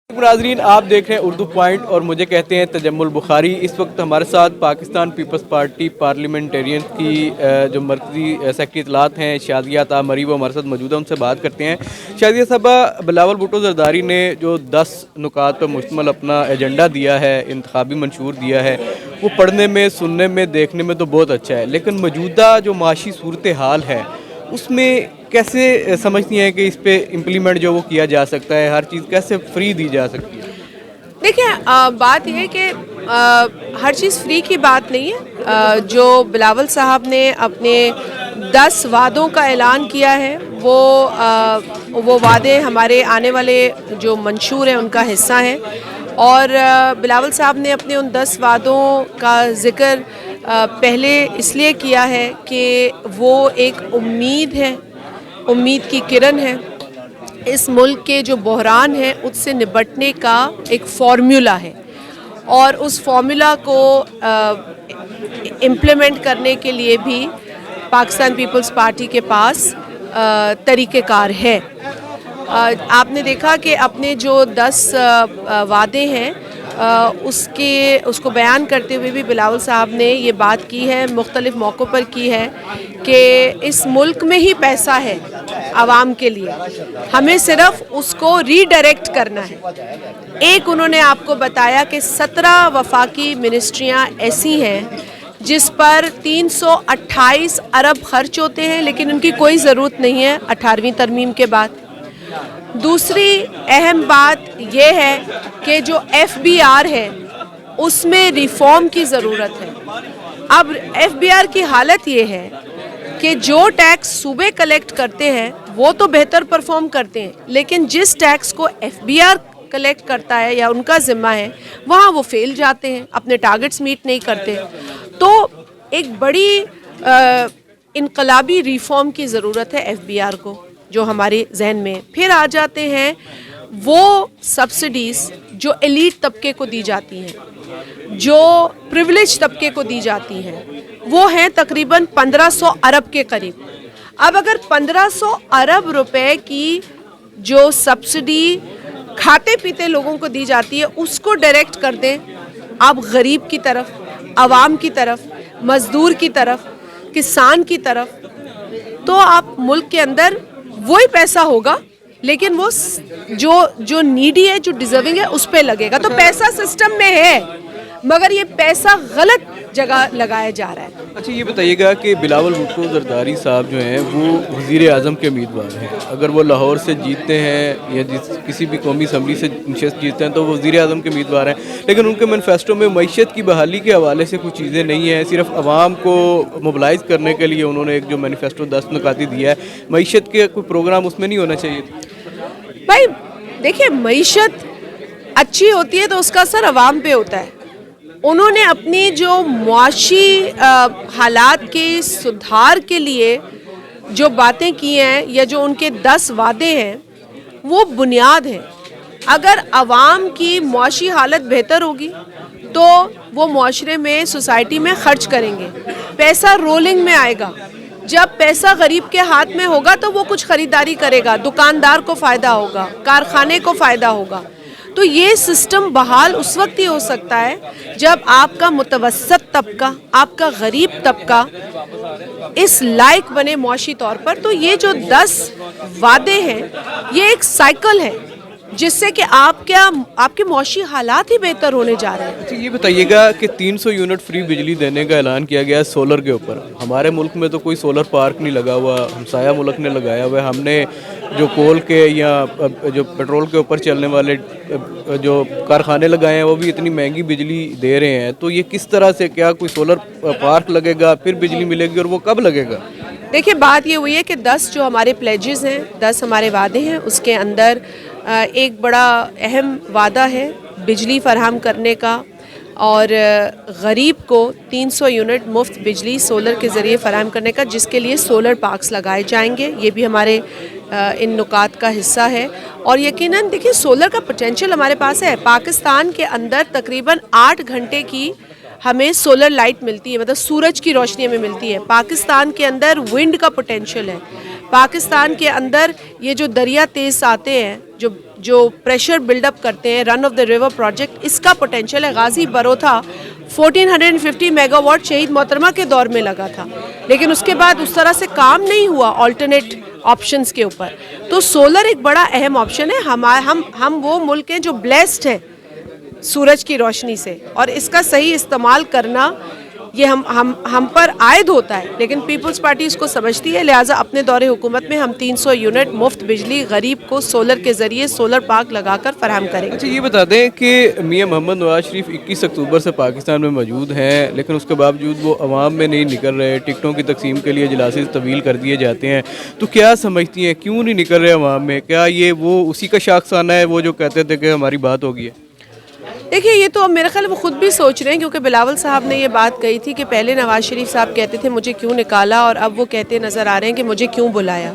ناظرین آپ دیکھ رہے ہیں اردو پوائنٹ اور مجھے کہتے ہیں تجمل بخاری۔ اس وقت ہمارے ساتھ پاکستان پیپلز پارٹی پارلیمنٹرین کی جو مرکزی سیکرٹری اطلاعات ہیں شازیہ عطا مری وہ ہمارے ساتھ موجود ہیں، ان سے بات کرتے ہیں۔ شازیہ صاحبہ، بلاول بھٹو زرداری نے جو 10 نکات پر مشتمل اپنا ایجنڈا دیا ہے، انتخابی منشور دیا ہے، وہ پڑھنے میں، سننے میں، دیکھنے میں تو بہت اچھا ہے، لیکن موجودہ جو معاشی صورتحال ہے اس میں کیسے سمجھتی ہیں کہ اس پہ امپلیمنٹ جو وہ کیا جا سکتا ہے، ہر چیز کیسے فری دی جا سکتی ہے؟ دیکھیں، بات یہ ہے کہ ہر چیز فری کی بات نہیں ہے۔ جو بلاول صاحب نے اپنے 10 وعدوں کا اعلان کیا ہے وہ وعدے ہمارے آنے والے جو منشور ہیں ان کا حصہ ہیں، اور بلاول صاحب نے اپنے ان 10 وعدوں کا ذکر پہلے اس لیے کیا ہے کہ وہ ایک امید ہے، امید کی کرن ہے۔ اس ملک کے جو بحران ہیں اس سے نبٹنے کا ایک فارمولا ہے، اور اس فارمولا کو امپلیمنٹ کرنے کے لیے بھی پاکستان پیپلز پارٹی کے پاس طریقہ کار ہے۔ آپ نے دیکھا کہ اپنے جو 10 وعدے ہیں اس کو بیان کرتے ہوئے بھی بلاول صاحب نے یہ بات کی ہے، مختلف موقعوں پر کی ہے کہ اس ملک میں ہی پیسہ ہے عوام کے لیے، ہمیں صرف اس کو ری ڈائریکٹ کرنا ہے۔ ایک انہوں نے آپ کو بتایا کہ 17 وفاقی منسٹریاں ایسی ہیں جس پر 328 ارب خرچ ہوتے ہیں، لیکن ان کی کوئی ضرورت نہیں ہے 18ویں ترمیم کے بعد۔ دوسری اہم بات یہ ہے کہ جو FBR ہے اس میں ریفارم کی ضرورت ہے۔ اب FBR کی حالت یہ ہے کہ جو ٹیکس صوبے کلیکٹ کرتے ہیں وہ تو بہتر پرفارم کرتے ہیں، لیکن جس ٹیکس کو FBR کلیکٹ کرتا ہے یا ان کا ذمہ ہے وہاں وہ فیل جاتے ہیں، اپنے ٹارگٹس میٹ نہیں کرتے۔ تو ایک بڑی انقلابی ریفارم کی ضرورت ہے FBR کو، جو ہمارے ذہن میں پھر آ جاتے ہیں وہ سبسڈیز جو ایلیٹ طبقے کو دی جاتی ہیں، جو پریولیج طبقے کو دی جاتی ہیں، وہ ہیں تقریباً 1500 ارب کے قریب۔ اب اگر 1500 ارب روپے کی جو سبسڈی کھاتے پیتے لوگوں کو دی جاتی ہے اس کو ڈائریکٹ کر دیں آپ غریب کی طرف، عوام کی طرف، مزدور کی طرف، کسان کی طرف، تو آپ ملک کے اندر وہی پیسہ ہوگا لیکن وہ جو نیڈی ہے، جو ڈیزرونگ ہے، اس پہ لگے گا۔ تو پیسہ سسٹم میں ہے مگر یہ پیسہ غلط جگہ لگایا جا رہا ہے۔ اچھا یہ بتائیے گا کہ بلاول بھٹو زرداری صاحب جو ہیں وہ وزیر اعظم کے امیدوار ہیں، اگر وہ لاہور سے جیتتے ہیں یا کسی بھی قومی اسمبلی سے نشست جیتتے ہیں تو وہ وزیر اعظم کے امیدوار ہیں، لیکن ان کے مینیفیسٹو میں معیشت کی بحالی کے حوالے سے کچھ چیزیں نہیں ہیں، صرف عوام کو موبلائز کرنے کے لیے انہوں نے ایک جو مینیفیسٹو 10 نکاتی دیا ہے، معیشت کے کوئی پروگرام اس میں نہیں ہونا چاہیے تھا؟ بھائی دیکھیں، معیشت اچھی ہوتی ہے تو اس کا اثر عوام پہ ہوتا ہے۔ انہوں نے اپنی جو معاشی حالات کے سدھار کے لیے جو باتیں کی ہیں یا جو ان کے 10 وعدے ہیں وہ بنیاد ہیں۔ اگر عوام کی معاشی حالت بہتر ہوگی تو وہ معاشرے میں، سوسائٹی میں خرچ کریں گے، پیسہ رولنگ میں آئے گا۔ جب پیسہ غریب کے ہاتھ میں ہوگا تو وہ کچھ خریداری کرے گا، دکاندار کو فائدہ ہوگا، کارخانے کو فائدہ ہوگا۔ تو یہ سسٹم بحال اس وقت ہی ہو سکتا ہے جب آپ کا متوسط طبقہ، آپ کا غریب طبقہ اس لائق بنے معاشی طور پر۔ تو یہ جو 10 وعدے ہیں یہ ایک سائیکل ہے جس سے کہ آپ کے معاشی حالات ہی بہتر ہونے جا رہے ہیں۔ اچھا یہ بتائیے گا کہ 300 یونٹ فری بجلی دینے کا اعلان کیا گیا ہے سولر کے اوپر۔ ہمارے ملک میں تو کوئی سولر پارک نہیں لگا ہوا، ہمسایہ ملک نے لگایا ہوا ہے۔ ہم نے جو کول کے یا جو پیٹرول کے اوپر چلنے والے جو کارخانے لگائے ہیں وہ بھی اتنی مہنگی بجلی دے رہے ہیں، تو یہ کس طرح سے، کیا کوئی سولر پارک لگے گا پھر بجلی ملے گی اور وہ کب لگے گا؟ دیکھیں، بات یہ ہوئی ہے کہ 10 جو ہمارے پلیجز ہیں، 10 ہمارے وعدے ہیں، اس کے اندر ایک بڑا اہم وعدہ ہے بجلی فراہم کرنے کا، اور غریب کو 300 یونٹ مفت بجلی سولر کے ذریعے فراہم کرنے کا، جس کے لیے سولر پارکس لگائے جائیں گے۔ یہ بھی ہمارے ان نکات کا حصہ ہے، اور یقیناً دیکھیں سولر کا پوٹینشیل ہمارے پاس ہے۔ پاکستان کے اندر تقریباً 8 گھنٹے کی ہمیں سولر لائٹ ملتی ہے، مطلب سورج کی روشنی ہمیں ملتی ہے۔ پاکستان کے اندر ونڈ کا پوٹینشیل ہے، پاکستان کے اندر یہ جو دریا تیز آتے ہیں जो प्रेशर बिल्डअप करते हैं, run of the river project, इसका पोटेंशियल है। गाजी बरोथा 1450 मेगावाट शहीद मोहतरमा के दौर में लगा था, लेकिन उसके बाद उस तरह से काम नहीं हुआ ऑल्टरनेट ऑप्शंस के ऊपर। तो सोलर एक बड़ा अहम ऑप्शन है। हम वो मुल्क हैं जो ब्लेस्ड है सूरज की रोशनी से, और इसका सही इस्तेमाल करना ये हम पर आयद होता है, लेकिन पीपल्स पार्टी इसको समझती है। लिहाजा अपने दौरे हुकूमत में हम 300 यूनिट मुफ्त बिजली गरीब को सोलर के ज़रिए सोलर पार्क लगाकर फराहम करेंगे। अच्छा, ये बता दें कि मियां मोहम्मद नवाज शरीफ 21 अक्टूबर से पाकिस्तान में मौजूद हैं, लेकिन उसके बावजूद वो अवाम में नहीं निकल रहे। टिकटों की तकसीम के लिए इजलास तवील कर दिए जाते हैं, तो क्या समझती हैं क्यों नहीं निकल रहे अवाम में? क्या ये वो उसी का शाखसाना है वो जो कहते थे कि हमारी बात होगी है? देखिए, ये तो अब मेरा ख्याल वो खुद भी सोच रहे हैं, क्योंकि बिलावल साहब ने ये बात कही थी कि पहले नवाज शरीफ साहब कहते थे मुझे क्यों निकाला, और अब वो कहते नज़र आ रहे हैं कि मुझे क्यों बुलाया।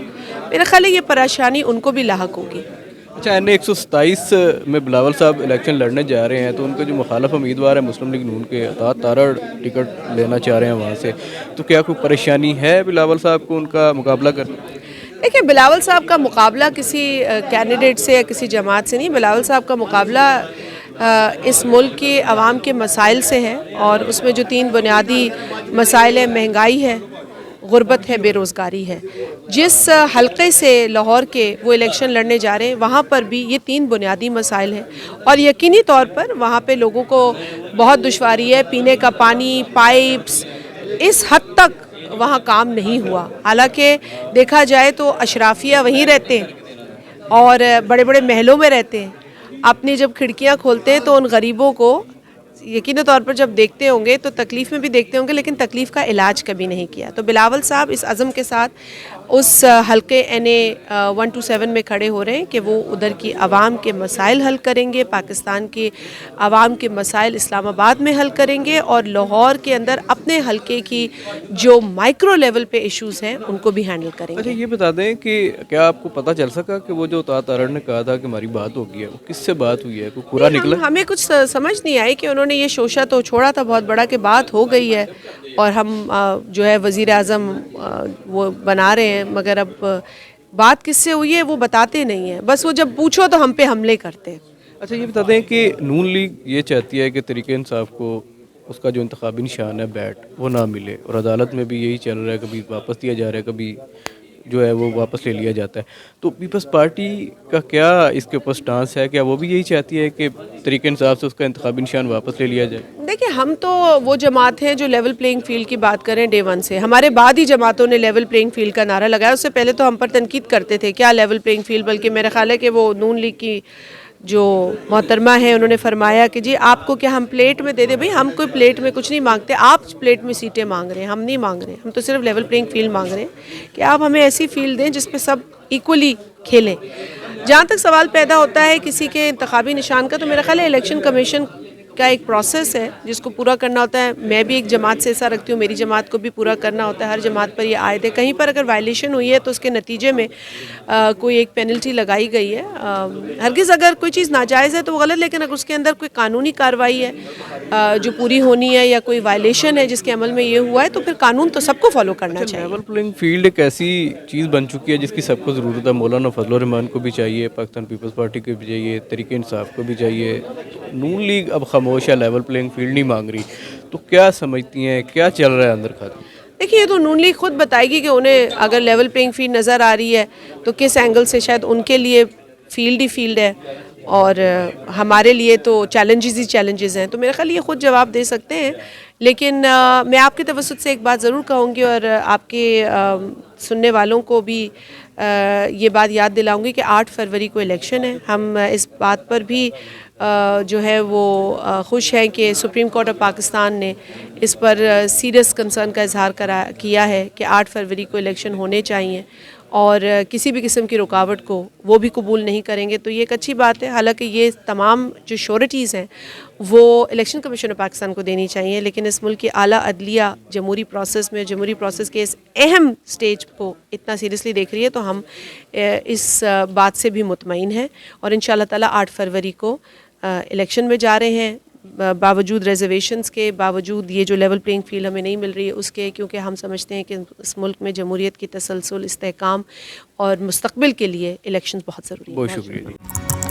मेरा ख्याल है ये परेशानी उनको भी लाहक होगी। अच्छा, एन 127 में बिलावल साहब इलेक्शन लड़ने जा रहे हैं, तो उनके जो मुखालफ उम्मीदवार है मुस्लिम लीग नून के अतात तारड़ टिकट लेना चाह रहे हैं वहाँ से, तो क्या कोई परेशानी है बिलावल साहब को उनका मुकाबला करना? देखिए, बिलावल साहब का मुकाबला किसी कैंडिडेट से या किसी जमात से नहीं। बिलावल साहब का मुकाबला इस मुल्क के अवाम के मसाइल से है, और उसमें जो 3 बुनियादी मसाइल हैं, महंगाई है, गुर्बत है, बेरोज़गारी है। जिस हलक़े से लाहौर के वो इलेक्शन लड़ने जा रहे हैं, वहाँ पर भी ये 3 बुनियादी मसाइल हैं, और यकीनी तौर पर वहाँ पे लोगों को बहुत दुश्वारी है। पीने का पानी, पाइप्स, इस हद तक वहाँ काम नहीं हुआ। हालांकि देखा जाए तो अशराफिया वहीं रहते हैं और बड़े बड़े महलों में रहते हैं। अपनी जब खिड़कियाँ खोलते हैं तो उन गरीबों को यकीनी तौर पर जब देखते होंगे तो तकलीफ़ में भी देखते होंगे, लेकिन तकलीफ़ का इलाज कभी नहीं किया। तो बिलावल साहब इस अज़म के साथ उस हल्के NA 127 में खड़े हो रहे हैं कि वो उधर की आवाम के मसाइल हल करेंगे, पाकिस्तान के आवाम के मसाइल इस्लामाबाद में हल करेंगे, और लाहौर के अंदर अपने हल्के की जो माइक्रो लेवल पे इश्यूज़ हैं उनको भी हैंडल करेंगे। अच्छा, ये बता दें कि क्या आपको पता चल सका कि वो जो अतात तारड़ ने कहा था कि हमारी बात हो गई है, वो किससे बात हुई है? कोई पूरा निकला? हमें कुछ समझ नहीं आई कि उन्होंने ये शोशा तो छोड़ा था बहुत बड़ा कि बात हो गई है और हम जो है वज़ीर आज़म वो बना रहे हैं, मगर अब बात किससे हुई है वो बताते नहीं हैं। बस वो जब पूछो तो हम पे हमले करते हैं। अच्छा, ये बता दें कि नून लीग ये चाहती है कि तरीके इंसाफ को उसका जो इंतखाबी निशान है बैट वो ना मिले, और अदालत में भी यही चल रहा है, कभी वापस दिया जा रहा है, कभी जो है वो वापस ले लिया जाता है। तो पीपल्स पार्टी का क्या इसके ऊपर स्टांस है? क्या वो भी यही चाहती है कि तरीके इंसाफ से उसका इंतखाबी निशान वापस ले लिया जाए? देखिए, हम तो वो जमात हैं जो लेवल प्लेइंग फील्ड की बात करें डे 1 से। हमारे बाद ही जमातों ने लेवल प्लेइंग फील्ड का नारा लगाया। उससे पहले तो हम पर तनकीद करते थे क्या लेवल प्लेइंग फील्ड, बल्कि मेरा ख्याल है कि वो नून लीग की जो मोहतरमा है उन्होंने फरमाया कि जी आपको क्या हम प्लेट में दे दें? भाई, हम कोई प्लेट में कुछ नहीं मांगते, आप प्लेट में सीटें मांग रहे हैं, हम नहीं मांग रहे हैं। हम तो सिर्फ लेवल प्लेइंग फील्ड मांग रहे हैं कि आप हमें ऐसी फील्ड दें जिस पे सब इक्वली खेलें। जहाँ तक सवाल पैदा होता है किसी के इंतखाबी निशान का, तो मेरा ख्याल है इलेक्शन कमीशन का एक प्रोसेस है जिसको पूरा करना होता है। मैं भी एक जमात से ऐसा रखती हूँ, मेरी जमात को भी पूरा करना होता है। हर जमात पर ये आयत है। कहीं पर अगर वायलेशन हुई है तो उसके नतीजे में कोई एक पेनल्टी लगाई गई है। हरगिज़ अगर कोई चीज़ नाजायज़ है तो वो गलत, लेकिन अगर उसके अंदर कोई कानूनी कार्रवाई है जो पूरी होनी है, या कोई वायलेशन है जिसके अमल में ये हुआ है, तो फिर कानून तो सबको फॉलो करना चाहिए। लेवल प्लेइंग फील्ड एक ऐसी चीज़ बन चुकी है जिसकी सबको ज़रूरत है। मौलाना फजल रहमान को भी चाहिए, पाकिस्तान पीपल्स पार्टी को भी चाहिए, तरीके इंसाफ को भी चाहिए। नून लीग अब खामोश है, लेवल प्लेइंग फील्ड नहीं मांग रही। तो क्या समझती हैं, क्या चल रहा है अंदर खाते? देखिए, ये तो नून लीग खुद बताएगी कि उन्हें अगर लेवल प्लेइंग फील्ड नज़र आ रही है तो किस एंगल से। शायद उनके लिए फील्ड ही फील्ड है और हमारे लिए तो चैलेंजेस ही चैलेंजेस हैं। तो मेरा ख्याल ये खुद जवाब दे सकते हैं। लेकिन मैं आपके तवज्जुह से एक बात ज़रूर कहूँगी और आपके सुनने वालों को भी ये बात याद दिलाऊंगी कि 8 फरवरी को इलेक्शन है। हम इस बात पर भी जो है वो खुश हैं कि सुप्रीम कोर्ट ऑफ पाकिस्तान ने इस पर सीरियस कंसर्न का इजहार किया है कि 8 फरवरी को इलेक्शन होने चाहिए, और किसी भी किस्म की रुकावट को वो भी कबूल नहीं करेंगे। तो ये एक अच्छी बात है। हालांकि ये तमाम जो श्योरिटीज़ हैं वो इलेक्शन कमीशन ऑफ पाकिस्तान को देनी चाहिए, लेकिन इस मुल्क की आला अदलिया जमहूरी प्रोसेस में, जमहूरी प्रोसेस के इस अहम स्टेज को इतना सीरियसली देख रही है। तो हम इस बात से भी मुतमईन हैं और इंशाअल्लाह ताला 8 फरवरी को इलेक्शन में जा रहे हैं। باوجود ریزرویشنز کے باوجود یہ جو لیول پلینگ فیلڈ ہمیں نہیں مل رہی ہے اس کے، کیونکہ ہم سمجھتے ہیں کہ اس ملک میں جمہوریت کی تسلسل، استحکام اور مستقبل کے لیے الیکشنز بہت ضروری ہیں. بہت شکریہ جی.